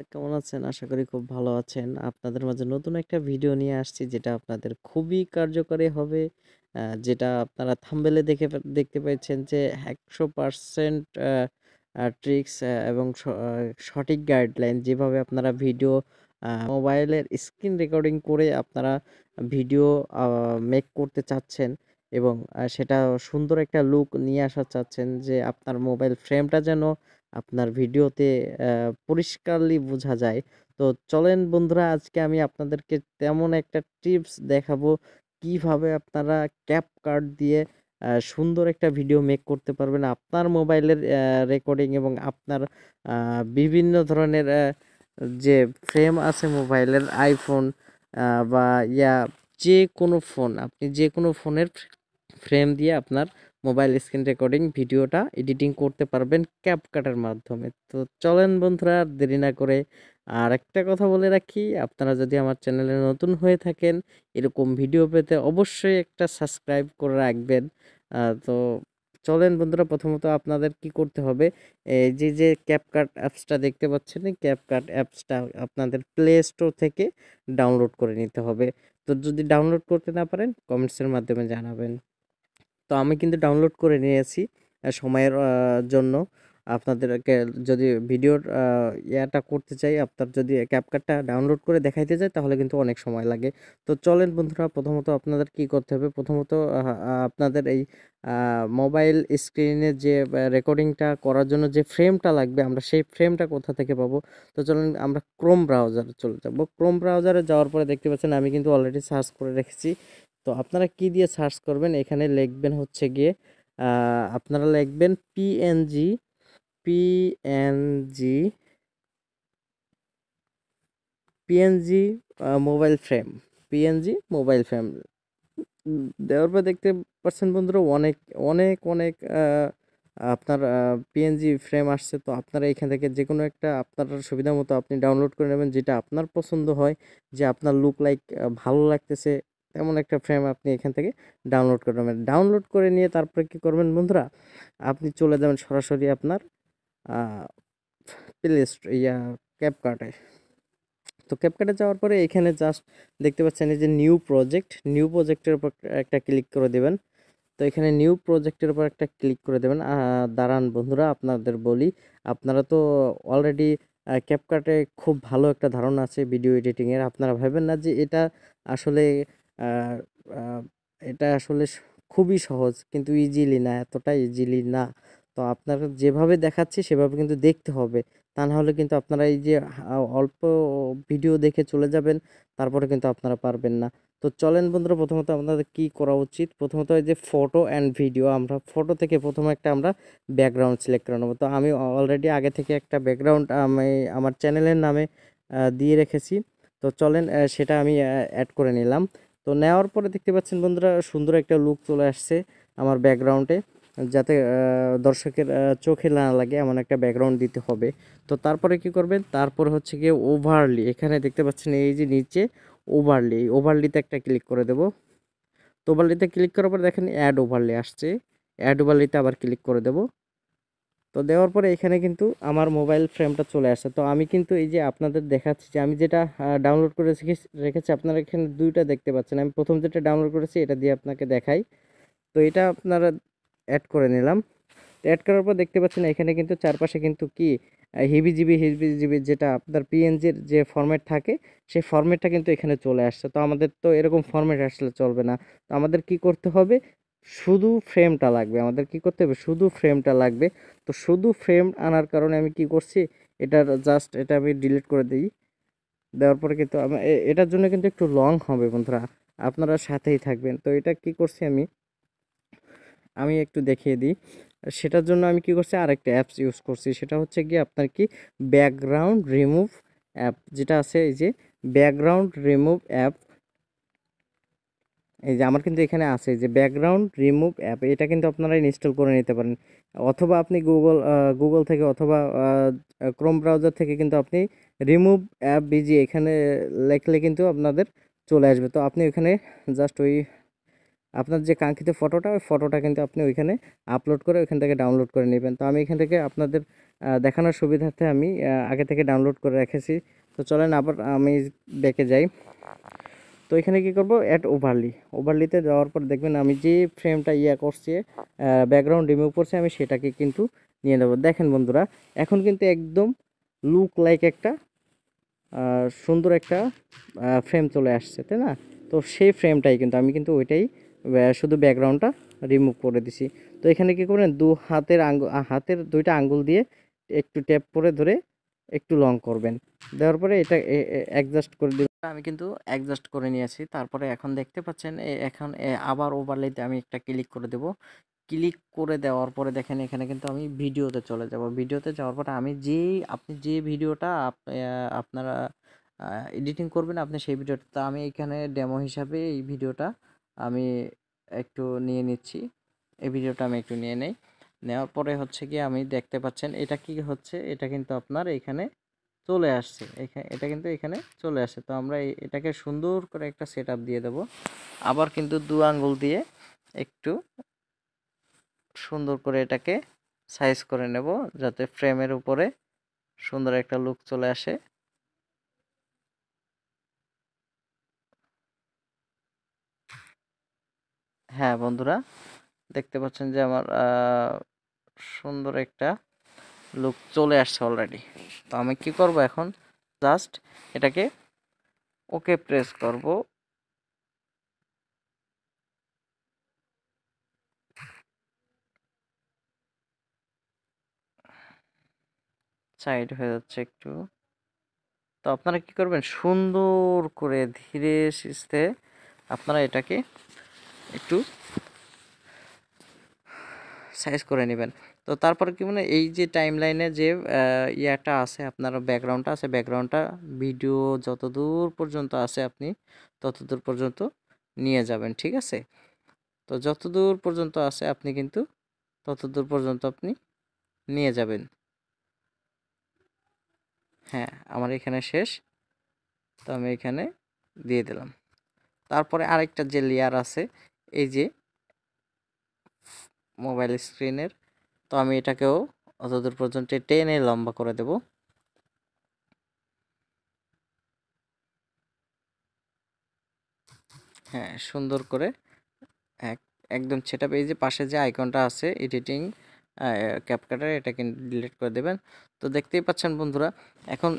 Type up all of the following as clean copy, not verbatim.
কেমন আছেন? আশা করি খুব ভালো আছেন। আপনাদের মাঝে নতুন একটা ভিডিও নিয়ে আসছি যেটা আপনাদের খুবই কার্যকরী হবে। যেটা আপনারা থাম্বনেলে দেখতে পেয়েছেন যে ১০০% আ আ ট্রিক্স এবং সঠিক গাইডলাইন যেভাবে আপনারা ভিডিও মোবাইলের স্ক্রিন রেকর্ডিং করে আপনারা ভিডিও আ মেক করতে চাচ্ছেন এবং সেটা সুন্দর একটা লুক নিয়ে আসা চাচ্ছেন যে আপনার মোবাইল ফ্রেমটা যেন আপনার ভিডিওতে পরিষ্কারলি বোঝা যায়। তো চলেন বন্ধুরা, আজকে আমি আপনাদেরকে তেমন একটা টিপস দেখাবো কিভাবে আপনারা CapCut দিয়ে সুন্দর একটা ভিডিও মেক করতে পারবেন। আপনার মোবাইলের রেকর্ডিং এবং আপনার বিভিন্ন ধরনের যে ফ্রেম আছে মোবাইলের iPhone বা যেকোনো ফোন, আপনি যেকোনো ফোনের ফ্রেম দিয়ে আপনার মোবাইল স্ক্রিন রেকর্ডিং ভিডিওটা এডিটিং করতে পারবেন ক্যাপকাটের মাধ্যমে। তো চলেন বন্ধুরা, আর দেরি না করে আর একটা কথা বলে রাখি, আপনারা যদি আমার চ্যানেলে নতুন হয়ে থাকেন এরকম ভিডিও পেতে অবশ্যই একটা সাবস্ক্রাইব করে রাখবেন। তো চলেন বন্ধুরা, প্রথমত আপনাদের কি করতে হবে, এই যে ক্যাপকাট অ্যাপসটা দেখতে পাচ্ছেন, এই ক্যাপকাট অ্যাপসটা আপনাদের প্লে স্টোর থেকে ডাউনলোড করে নিতে হবে। তো যদি ডাউনলোড করতে না পারেন কমেন্টসের মাধ্যমে জানাবেন। তো আমি কিন্তু ডাউনলোড করে নিয়েছি সময়ের জন্য। আপনাদেরকে যদি ভিডিওর ইয়াটা করতে চাই, আপনার যদি ক্যাপকাটটা ডাউনলোড করে দেখাইতে চাই তাহলে কিন্তু অনেক সময় লাগে। তো চলেন বন্ধুরা, প্রথমত আপনাদের কি করতে হবে, প্রথমত আপনাদের এই মোবাইল স্ক্রিনে যে রেকর্ডিংটা করার জন্য যে ফ্রেমটা লাগবে, আমরা সেই ফ্রেমটা কোথা থেকে পাবো। তো চলেন আমরা ক্রোম ব্রাউজারে চলে যাব। ক্রোম ব্রাউজারে যাওয়ার পরে দেখতে পাচ্ছেন আমি কিন্তু অলরেডি সার্চ করে রেখেছি। তো আপনারা কি দিয়ে সার্চ করবেন, এখানে লিখবেন হচ্ছে গিয়ে আপনারা লিখবেন PNG PNG PNG mobile frame, PNG mobile frame দেওয়ার পর দেখতে পাচ্ছেন বন্ধুরা অনেক অনেক অনেক আপনার পিএনজি ফ্রেম আসছে। তো আপনারা এখান থেকে যে কোনো একটা আপনার সুবিধা মতো আপনি ডাউনলোড করে নেবেন, যেটা আপনার পছন্দ হয়, যে আপনার লুক লাইক ভালো লাগতেছে তেমন একটা ফ্রেম আপনি এখান থেকে ডাউনলোড করে নেবেন। ডাউনলোড করে নিয়ে তারপরে কি করবেন বন্ধুরা, আপনি চলে যাবেন সরাসরি আপনার প্লে ক্যাপকাটে। তো ক্যাপকাটে যাওয়ার পরে এখানে জাস্ট দেখতে পাচ্ছেন এই যে নিউ প্রজেক্টের উপর একটা ক্লিক করে দেবেন। তো এখানে নিউ প্রজেক্টের উপর একটা ক্লিক করে দেবেন। দাঁড়ান বন্ধুরা, আপনাদের বলি, আপনারা তো অলরেডি ক্যাপকাটে খুব ভালো একটা ধারণা আছে ভিডিও এডিটিংয়ের। আপনারা ভাবেন না যে আসলে আহ, আহ, এটা আসলে খুবই সহজ, কিন্তু ইজিলি না, এতটা ইজিলি না। তো আপনারা যেভাবে দেখাচ্ছি সেভাবে কিন্তু দেখতে হবে, তা না হলে কিন্তু আপনারা এই যে অল্প ভিডিও দেখে চলে যাবেন, তারপরে কিন্তু আপনারা পারবেন না। তো চলেন বন্ধুরা, প্রথমত আপনাদের কি করা উচিত, প্রথমত এই যে ফটো অ্যান্ড ভিডিও, আমরা ফটো থেকে প্রথমে একটা আমরা ব্যাকগ্রাউন্ড সিলেক্ট করে নেব। তো আমি অলরেডি আগে থেকে একটা ব্যাকগ্রাউন্ড আমি আমার চ্যানেলের নামে দিয়ে রেখেছি। তো চলেন সেটা আমি অ্যাড করে নিলাম। তো নেওয়ার পরে দেখতে পাচ্ছেন বন্ধুরা সুন্দর একটা লুক চলে আসছে আমার ব্যাকগ্রাউন্ডে, যাতে দর্শকের চোখে না লাগে এমন একটা ব্যাকগ্রাউন্ড দিতে হবে। তো তারপরে কি করবেন, তারপর হচ্ছে গিয়ে ওভারলি, এখানে দেখতে পাচ্ছেন এই যে নিচে ওভারলি, এই ওভারলিতে একটা ক্লিক করে দেব। তো ওভারলিতে ক্লিক করার পর দেখেন অ্যাড ওভারলি আসছে, অ্যাড ওভারলিতে আবার ক্লিক করে দেব। তো দেওয়ার পরে এখানে কিন্তু আমার মোবাইল ফ্রেমটা চলে আসছে। তো আমি কিন্তু এই যে আপনাদের দেখাচ্ছি যে আমি যেটা ডাউনলোড করে রেখেছি, আপনারা এখানে দুইটা দেখতে পাচ্ছেন। আমি প্রথম যেটা ডাউনলোড করেছি এটা দিয়ে আপনাকে দেখাই। তো এটা আপনারা অ্যাড করে নিলাম। অ্যাড করার পর দেখতে পাচ্ছেন এখানে কিন্তু চারপাশে কিন্তু কি হিবিজিবি যেটা আপনার পিএনজির যে ফরম্যাট থাকে, সেই ফরম্যাটটা কিন্তু এখানে চলে আসছে। তো আমাদের তো এরকম ফরম্যাট আসলে চলবে না। তো আমাদের কি করতে হবে, শুধু ফ্রেমটা লাগবে, আমাদের কি করতে হবে, শুধু ফ্রেমটা লাগবে। তো শুধু ফ্রেম আনার কারণে আমি কি করছি, এটা আমি ডিলিট করে দিই। দেওয়ার পরে কিন্তু এটার জন্য কিন্তু একটু লং হবে বন্ধুরা, আপনারা সাথেই থাকবেন। তো এটা কি করছি আমি একটু দেখিয়ে দিই। সেটার জন্য আমি কি করছি, আরেকটা অ্যাপস ইউজ করছি, সেটা হচ্ছে গিয়ে আপনার কি ব্যাকগ্রাউন্ড রিমুভ অ্যাপ, যেটা আছে এই যে ব্যাকগ্রাউন্ড রিমুভ অ্যাপ। এই যে আমার কিন্তু এখানে আছে যে ব্যাকগ্রাউন্ড রিমুভ অ্যাপ, এটা কিন্তু আপনারা ইনস্টল করে নিতে পারেন, অথবা আপনি গুগল থেকে অথবা ক্রোম ব্রাউজার থেকে কিন্তু আপনি রিমুভ অ্যাপ বিজি এখানে লিখলে কিন্তু আপনাদের চলে আসবে। তো আপনি ওইখানে জাস্ট আপনার যে কাঙ্ক্ষিত ফটোটা, ওই ফটোটা কিন্তু আপনি ওইখানে আপলোড করে ওইখান থেকে ডাউনলোড করে নেবেন। তো আমি এখান থেকে আপনাদের দেখানোর সুবিধার্থে আমি আগে থেকে ডাউনলোড করে রেখেছি। তো চলেন আবার আমি ব্যাকে যাই। তো এখানে কি করব, অ্যাড ওভারলিতে যাওয়ার পর দেখবেন আমি যে ফ্রেমটা করছি, ব্যাকগ্রাউন্ড রিমুভ করছি, আমি সেটাকে কিন্তু নিয়ে নেব। দেখেন বন্ধুরা, এখন কিন্তু একদম লুক লাইক একটা সুন্দর একটা ফ্রেম চলে আসছে, তাই না? তো সেই ফ্রেমটাই কিন্তু আমি কিন্তু ওইটাই শুধু ব্যাকগ্রাউন্ডটা রিমুভ করে দিছি। তো এখানে কি করবেন, হাতের দুইটা আঙ্গুল দিয়ে একটু ট্যাপ করে ধরে একটু লং করবেন, দেওয়ার পরে এটা অ্যাডজাস্ট করে দেবেন। আমি কিন্তু অ্যাডজাস্ট করে নিয়েছি। তারপরে এখন দেখতে পাচ্ছেন এখন আবার ওভারলেতে আমি একটা ক্লিক করে দেব। ক্লিক করে দেওয়ার পরে দেখেন এখানে কিন্তু আমি ভিডিওতে চলে যাব। ভিডিওতে যাওয়ার পরে আমি আপনি যে ভিডিওটা আপনারা এডিটিং করবেন, আপনি সেই ভিডিওটা, তা আমি এখানে ডেমো হিসাবে এই ভিডিওটা আমি একটু নিয়ে নিচ্ছি। এই ভিডিওটা আমি একটু নিয়ে নেই। নেওয়ার পরে হচ্ছে কি আমি দেখতে পাচ্ছেন এটা কি হচ্ছে, এটা কিন্তু আপনার এখানে চলে আসছে। এটা কিন্তু এখানে চলে আসছে। তো আমরা এটাকে সুন্দর করে একটা সেটআপ দিয়ে দেব। আবার কিন্তু দু আঙ্গুল দিয়ে একটু সুন্দর করে এটাকে সাইজ করে নেব, যাতে ফ্রেমের উপরে সুন্দর একটা লুক চলে আসে। হ্যাঁ বন্ধুরা, দেখতে পাচ্ছেন যে আমার সুন্দর একটা লুক চলে আসছে অলরেডি। তো আমি কি করব এখন, জাস্ট এটাকে ওকে প্রেস করব। সাইড হয়ে যাচ্ছে একটু। তো আপনারা কি করবেন, সুন্দর করে ধীরে সুস্থে আপনারা এটাকে একটু সাইজ করে নেবেন। তো তারপরে কি মানে এই যে টাইমলাইনে যে ইয়াটা আছে, আপনার ব্যাকগ্রাউন্ডটা আছে, ব্যাকগ্রাউন্ডটা ভিডিও যতদূর পর্যন্ত আছে আপনি ততদূর পর্যন্ত নিয়ে যাবেন, ঠিক আছে? তো যতদূর পর্যন্ত আছে আপনি কিন্তু ততদূর পর্যন্ত আপনি নিয়ে যাবেন। হ্যাঁ, আমার এখানে শেষ। তো আমি এখানে দিয়ে দিলাম। তারপরে আরেকটা যে লেয়ার আছে, এই যে মোবাইল স্ক্রিনের, তো আমি এটাকেও অতদূর পর্যন্ত টেনে লম্বা করে দেব। হ্যাঁ, সুন্দর করে একদম সেটা এই যে পাশে যে আইকনটা আছে এডিটিং ক্যাপকাটার, এটা কিন্তু ডিলিট করে দেবেন। তো দেখতেই পাচ্ছেন বন্ধুরা, এখন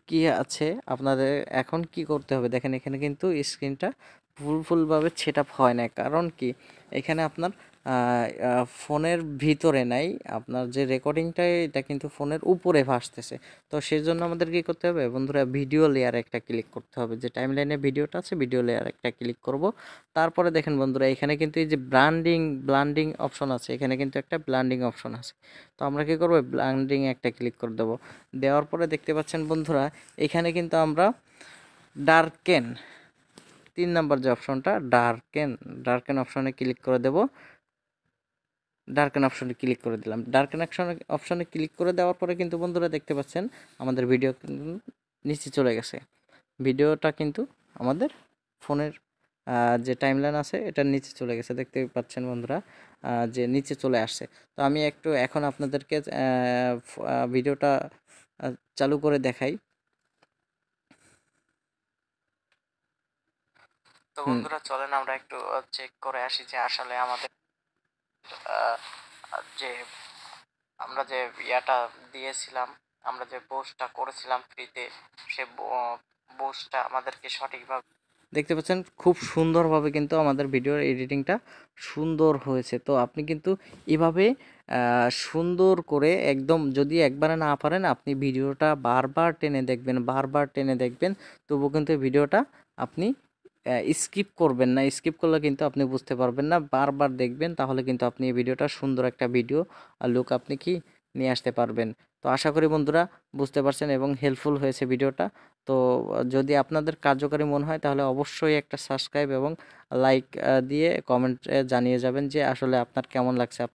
কি আছে আপনাদের, এখন কি করতে হবে দেখেন, এখানে কিন্তু স্ক্রিনটা ফুলভাবে সেট আপ হয় না। কারণ কি, এখানে আপনার ফোনের ভিতরে নাই, আপনার যে রেকর্ডিংটা এটা কিন্তু ফোনের উপরে ভাসতেছে। তো সেই জন্য আমাদের কি করতে হবে বন্ধুরা, ভিডিও লেয়ারে একটা ক্লিক করতে হবে। যে টাইমলাইনে ভিডিওটা আছে, ভিডিও লেয়ারে একটা ক্লিক করব। তারপরে দেখেন বন্ধুরা, এখানে কিন্তু এই যে ব্লান্ডিং অপশন আছে, এখানে কিন্তু একটা ব্লান্ডিং অপশন আছে। তো আমরা কি করব, ব্লান্ডিং একটা ক্লিক করে দেব। দেওয়ার পরে দেখতে পাচ্ছেন বন্ধুরা, এখানে কিন্তু আমরা ডার্কেন 3 নাম্বার যে অপশনটা, ডার্কেন অপশনে ক্লিক করে দেব। ডার্কেন অপশনে ক্লিক করে দিলাম। ডার্কেন অপশনে ক্লিক করে দেওয়ার পরে কিন্তু বন্ধুরা দেখতে পাচ্ছেন আমাদের ভিডিও নিচে চলে গেছে। ভিডিওটা কিন্তু আমাদের ফোনের যে টাইমলাইন আছে এটার নিচে চলে গেছে, দেখতে পাচ্ছেন বন্ধুরা যে নিচে চলে আসছে। তো আমি একটু এখন আপনাদেরকে ভিডিওটা চালু করে দেখাই। তো বন্ধুরা চলেন আমরা একটু চেক করে আসি যে আসলে আমাদের যে আমরা যে ইয়াটা দিয়েছিলাম, আমরা যে পোস্টটা করেছিলাম ফ্রিতে, সে পোস্টটা আমাদেরকে সঠিকভাবে দেখতে পাচ্ছেন, খুব সুন্দরভাবে কিন্তু আমাদের ভিডিওর এডিটিংটা সুন্দর হয়েছে। তো আপনি কিন্তু এভাবে সুন্দর করে একদম, যদি একবারে না পারেন আপনি ভিডিওটা বারবার টেনে দেখবেন, তবুও কিন্তু ভিডিওটা আপনি স্কিপ করবেন না। স্কিপ করলে কিন্তু আপনি বুঝতে পারবেন না, বারবার দেখবেন, তাহলে কিন্তু আপনি এই ভিডিওটা সুন্দর একটা ভিডিও লুক আপনি কি নিয়ে আসতে পারবেন। তো আশা করি বন্ধুরা বুঝতে পারছেন এবং হেল্পফুল হয়েছে ভিডিওটা। তো যদি আপনাদের কার্যকরী মনে হয় তাহলে অবশ্যই একটা সাবস্ক্রাইব এবং লাইক দিয়ে কমেন্ট জানিয়ে যাবেন যে আসলে আপনার কেমন লাগছে।